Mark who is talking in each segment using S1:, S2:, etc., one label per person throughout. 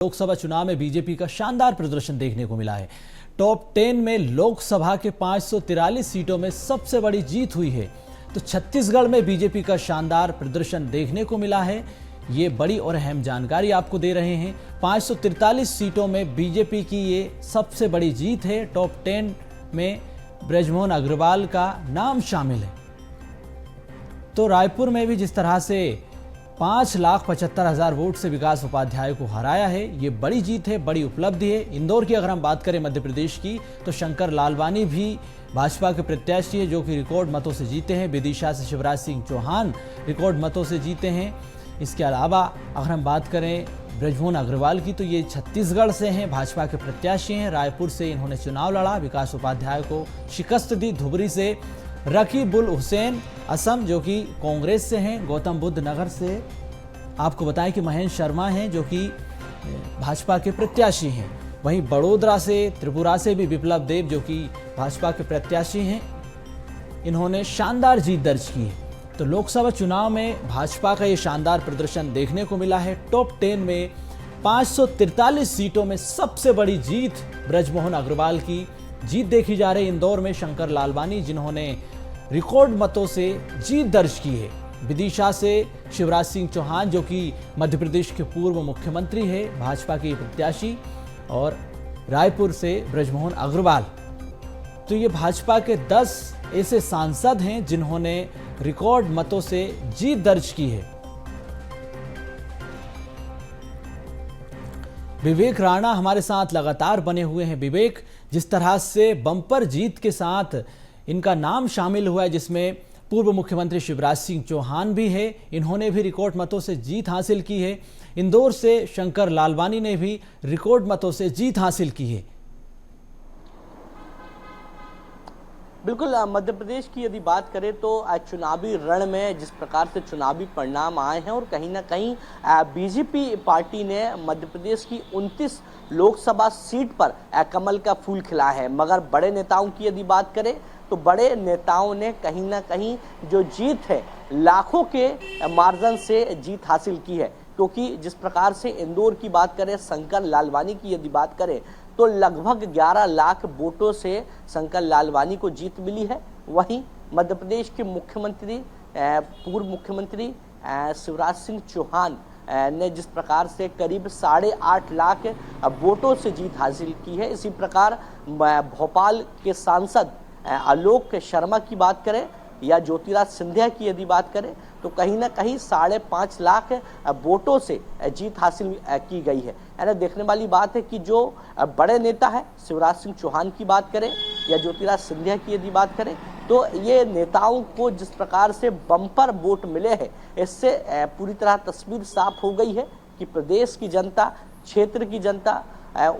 S1: लोकसभा चुनाव में बीजेपी का शानदार प्रदर्शन देखने को मिला है। टॉप 10 में लोकसभा के 543 सीटों में सबसे बड़ी जीत हुई है। तो छत्तीसगढ़ में बीजेपी का शानदार प्रदर्शन देखने को मिला है। ये बड़ी और अहम जानकारी आपको दे रहे हैं। 543 सीटों में बीजेपी की ये सबसे बड़ी जीत है। टॉप 10 में ब्रजमोहन अग्रवाल का नाम शामिल है। तो रायपुर में भी जिस तरह से 5,75,000 वोट से विकास उपाध्याय को हराया है, ये बड़ी जीत है, बड़ी उपलब्धि है। इंदौर की अगर हम बात करें मध्य प्रदेश की, तो शंकर लालवानी भी भाजपा के प्रत्याशी है जो कि रिकॉर्ड मतों से जीते हैं। विदिशा से शिवराज सिंह चौहान रिकॉर्ड मतों से जीते हैं। इसके अलावा अगर हम बात करें ब्रजमोहन अग्रवाल की, तो ये छत्तीसगढ़ से हैं, भाजपा के प्रत्याशी हैं। रायपुर से इन्होंने चुनाव लड़ा, विकास उपाध्याय को शिकस्त दी। धुबरी से रकीबुल हुसैन असम जो कि कांग्रेस से हैं। गौतम बुद्ध नगर से आपको बताएं कि महेंद्र शर्मा हैं जो कि भाजपा के प्रत्याशी हैं। वहीं बड़ोदरा से, त्रिपुरा से भी विप्लव देव जो कि भाजपा के प्रत्याशी हैं, इन्होंने शानदार जीत दर्ज की है। तो लोकसभा चुनाव में भाजपा का ये शानदार प्रदर्शन देखने को मिला है। टॉप 10 में 543 सीटों में सबसे बड़ी जीत ब्रजमोहन अग्रवाल की जीत देखी जा रही। इंदौर में शंकर लालवानी जिन्होंने रिकॉर्ड मतों से जीत दर्ज की है। विदिशा से शिवराज सिंह चौहान जो कि मध्य प्रदेश के पूर्व मुख्यमंत्री है, भाजपा के प्रत्याशी, और रायपुर से ब्रजमोहन अग्रवाल। तो ये भाजपा के 10 ऐसे सांसद हैं जिन्होंने रिकॉर्ड मतों से जीत दर्ज की है। विवेक राणा हमारे साथ लगातार बने हुए हैं। विवेक, जिस तरह से बम्पर जीत के साथ इनका नाम शामिल हुआ है, जिसमें पूर्व मुख्यमंत्री शिवराज सिंह चौहान भी है, इन्होंने भी रिकॉर्ड मतों से जीत हासिल की है। इंदौर से शंकर लालवानी ने भी रिकॉर्ड मतों से जीत हासिल की है।
S2: बिल्कुल, मध्य प्रदेश की यदि बात करें तो चुनावी रण में जिस प्रकार से चुनावी परिणाम आए हैं, और कहीं ना कहीं बीजेपी पार्टी ने मध्य प्रदेश की 29 लोकसभा सीट पर कमल का फूल खिला है। मगर बड़े नेताओं की यदि बात करें तो बड़े नेताओं ने कहीं ना कहीं जो जीत है, लाखों के मार्जिन से जीत हासिल की है। क्योंकि जिस प्रकार से इंदौर की बात करें, शंकर लालवानी की यदि बात करें तो लगभग 11 लाख वोटों से शंकर लालवानी को जीत मिली है। वहीं मध्य प्रदेश के मुख्यमंत्री, पूर्व मुख्यमंत्री शिवराज सिंह चौहान ने जिस प्रकार से करीब 8.5 लाख वोटों से जीत हासिल की है। इसी प्रकार भोपाल के सांसद आलोक शर्मा की बात करें या ज्योतिराज सिंधिया की यदि बात करें तो कहीं ना कहीं 5.5 लाख वोटों से जीत हासिल की गई है। यानी देखने वाली बात है कि जो बड़े नेता है, शिवराज सिंह चौहान की बात करें या ज्योतिराज सिंधिया की यदि बात करें, तो ये नेताओं को जिस प्रकार से बम्पर वोट मिले हैं, इससे पूरी तरह तस्वीर साफ हो गई है कि प्रदेश की जनता, क्षेत्र की जनता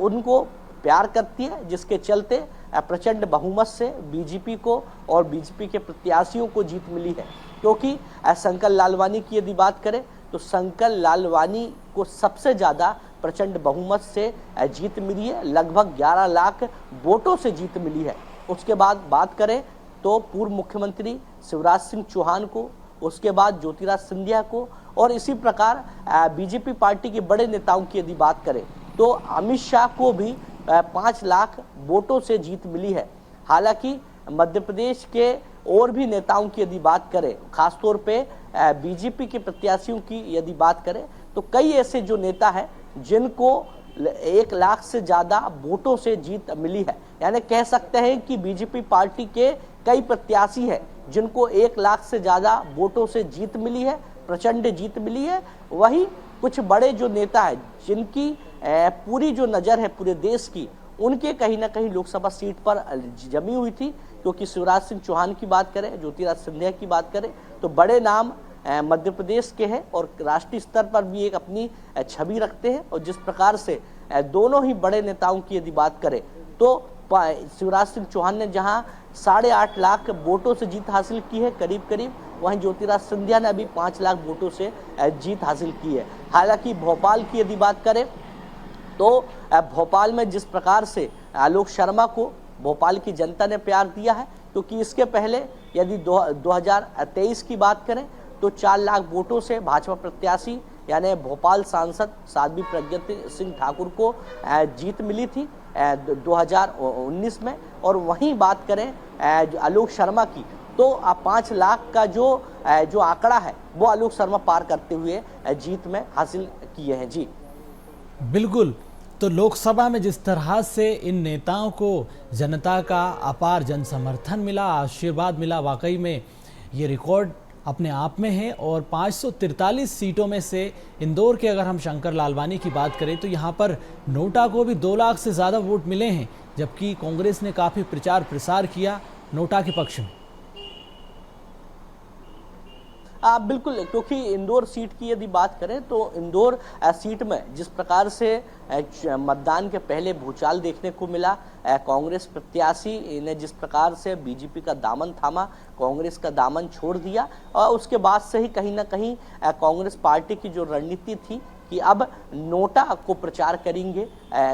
S2: उनको प्यार करती है, जिसके चलते प्रचंड बहुमत से बीजेपी को और बीजेपी के प्रत्याशियों को जीत मिली है। क्योंकि शंकर लालवानी की यदि बात करें तो शंकर लालवानी को सबसे ज़्यादा प्रचंड बहुमत से जीत मिली है, लगभग 11 लाख वोटों से जीत मिली है। उसके बाद बात करें तो पूर्व मुख्यमंत्री शिवराज सिंह चौहान को, उसके बाद ज्योतिराज सिंधिया को, और इसी प्रकार बीजेपी पार्टी के बड़े नेताओं की यदि बात करें तो अमित शाह को भी 5 लाख वोटों से जीत मिली है। हालांकि मध्य प्रदेश के और भी नेताओं की यदि बात करें, खासतौर पे बीजेपी के प्रत्याशियों की यदि बात करें तो कई ऐसे जो नेता हैं जिनको 1 लाख से ज़्यादा वोटों से जीत मिली है। यानी कह सकते हैं कि बीजेपी पार्टी के कई प्रत्याशी हैं जिनको 1 लाख से ज़्यादा वोटों से जीत मिली है, प्रचंड जीत मिली है। वहीं कुछ बड़े जो नेता हैं जिनकी पूरी जो नज़र है पूरे देश की, उनके कहीं ना कहीं लोकसभा सीट पर जमी हुई थी। क्योंकि शिवराज सिंह चौहान की बात करें, ज्योतिराज सिंधिया की बात करें तो बड़े नाम मध्य प्रदेश के हैं और राष्ट्रीय स्तर पर भी एक अपनी छवि रखते हैं। और जिस प्रकार से दोनों ही बड़े नेताओं की यदि बात करें तो शिवराज सिंह चौहान ने जहां 8.5 लाख वोटों से जीत हासिल की है करीब करीब, वहीं ज्योतिराज सिंधिया ने अभी 5 लाख वोटों से जीत हासिल की है। हालांकि भोपाल की यदि बात करें तो भोपाल में जिस प्रकार से आलोक शर्मा को भोपाल की जनता ने प्यार दिया है, क्योंकि इसके पहले यदि 2023 की बात करें तो 4 लाख वोटों से भाजपा प्रत्याशी यानी भोपाल सांसद साध्वी प्रज्ञा सिंह ठाकुर को जीत मिली थी 2019 में। और वहीं बात करें आलोक शर्मा की, तो 5 लाख का जो आंकड़ा है वो आलोक शर्मा पार करते हुए जीत में हासिल किए हैं। जी
S1: बिल्कुल। तो लोकसभा में जिस तरह से इन नेताओं को जनता का अपार जन समर्थन मिला, आशीर्वाद मिला, वाकई में ये रिकॉर्ड अपने आप में है। और 543 सीटों में से इंदौर के अगर हम शंकर लालवानी की बात करें तो यहाँ पर नोटा को भी 2 लाख से ज़्यादा वोट मिले हैं, जबकि कांग्रेस ने काफ़ी प्रचार प्रसार किया नोटा के पक्ष में।
S2: बिल्कुल, क्योंकि इंदौर सीट की यदि बात करें तो इंदौर सीट में जिस प्रकार से मतदान के पहले भूचाल देखने को मिला, कांग्रेस प्रत्याशी ने जिस प्रकार से बीजेपी का दामन थामा, कांग्रेस का दामन छोड़ दिया, और उसके बाद से ही कहीं ना कहीं कांग्रेस पार्टी की जो रणनीति थी कि अब नोटा को प्रचार करेंगे,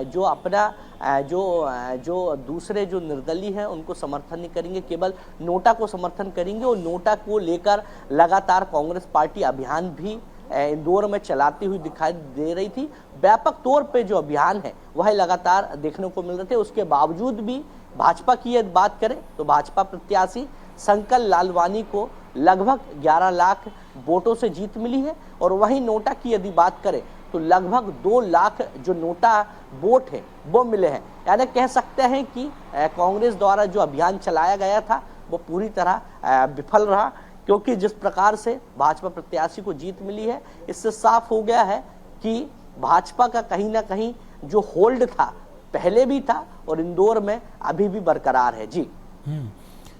S2: जो अपना जो दूसरे जो निर्दलीय हैं उनको समर्थन नहीं करेंगे, केवल नोटा को समर्थन करेंगे। और नोटा को लेकर लगातार कांग्रेस पार्टी अभियान भी इंदौर में चलाती हुई दिखाई दे रही थी। व्यापक तौर पे जो अभियान है वह लगातार देखने को मिल रहे थे। उसके बावजूद भी भाजपा की यदि बात करें तो भाजपा प्रत्याशी शंकर लालवानी को लगभग 11 लाख वोटों से जीत मिली है। और वहीं नोटा की यदि बात करें तो लगभग 2 लाख जो नोटा वोट है वो मिले हैं। यानी कह सकते हैं कि कांग्रेस द्वारा जो अभियान चलाया गया था वो पूरी तरह विफल रहा, क्योंकि जिस प्रकार से भाजपा प्रत्याशी को जीत मिली है, इससे साफ हो गया है कि भाजपा का कहीं ना कहीं जो होल्ड था पहले भी था और इंदौर में अभी भी बरकरार है। जी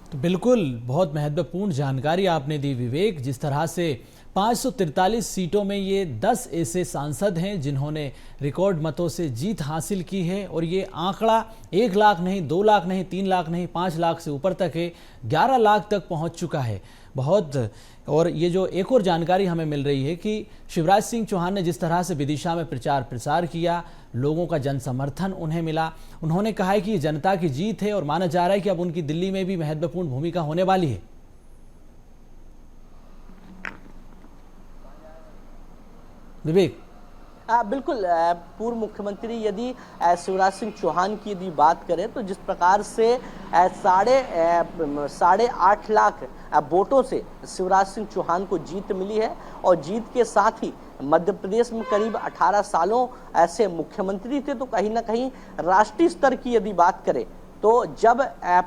S1: तो बिल्कुल बहुत महत्वपूर्ण जानकारी आपने दी विवेक। जिस तरह से 543 सीटों में ये 10 ऐसे सांसद हैं जिन्होंने रिकॉर्ड मतों से जीत हासिल की है, और ये आंकड़ा 1 लाख नहीं, 2 लाख नहीं, 3 लाख नहीं, 5 लाख से ऊपर तक है, 11 लाख तक पहुंच चुका है। बहुत। और ये जो एक और जानकारी हमें मिल रही है कि शिवराज सिंह चौहान ने जिस तरह से विदिशा में प्रचार प्रसार किया, लोगों का जन समर्थन उन्हें मिला, उन्होंने कहा है कि ये जनता की जीत है और माना जा रहा है कि अब उनकी दिल्ली में भी महत्वपूर्ण भूमिका होने वाली है। विवेक।
S2: बिल्कुल, पूर्व मुख्यमंत्री यदि शिवराज सिंह चौहान की यदि बात करें तो जिस प्रकार से 8.5 लाख वोटों से शिवराज सिंह चौहान को जीत मिली है, और जीत के साथ ही मध्य प्रदेश में करीब 18 सालों ऐसे मुख्यमंत्री थे, तो कहीं ना कहीं राष्ट्रीय स्तर की यदि बात करें तो जब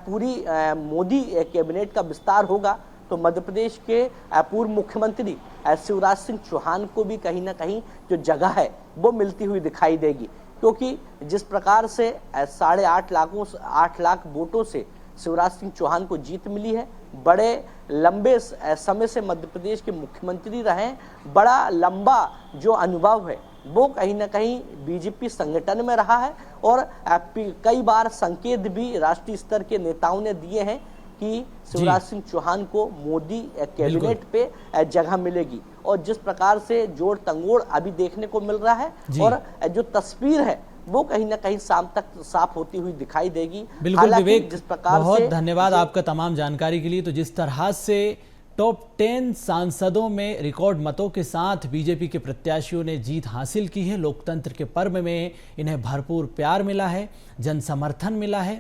S2: पूरी मोदी कैबिनेट का विस्तार होगा तो मध्य प्रदेश के पूर्व मुख्यमंत्री शिवराज सिंह चौहान को भी कहीं ना कहीं जो जगह है वो मिलती हुई दिखाई देगी, क्योंकि जिस प्रकार से 8.5 लाख वोटों से शिवराज सिंह चौहान को जीत मिली है, बड़े लंबे समय से मध्य प्रदेश के मुख्यमंत्री रहे, बड़ा लंबा जो अनुभव है वो कहीं ना कहीं बीजेपी संगठन में रहा है। और कई बार संकेत भी राष्ट्रीय स्तर के नेताओं ने दिए हैं कि शिवराज सिंह चौहान को मोदी कैबिनेट पे जगह मिलेगी। और जिस प्रकार से जोड़ तंगोड़ अभी देखने को मिल रहा है और जो तस्वीर है वो कहीं ना कहीं शाम तक साफ होती हुई दिखाई देगी।
S1: बिल्कुल विवेक, जिस प्रकार बहुत धन्यवाद आपका तमाम जानकारी के लिए। तो जिस तरह से टॉप 10 सांसदों में रिकॉर्ड मतों के साथ बीजेपी के प्रत्याशियों ने जीत हासिल की है, लोकतंत्र के पर्व में इन्हें भरपूर प्यार मिला है, जन समर्थन मिला है।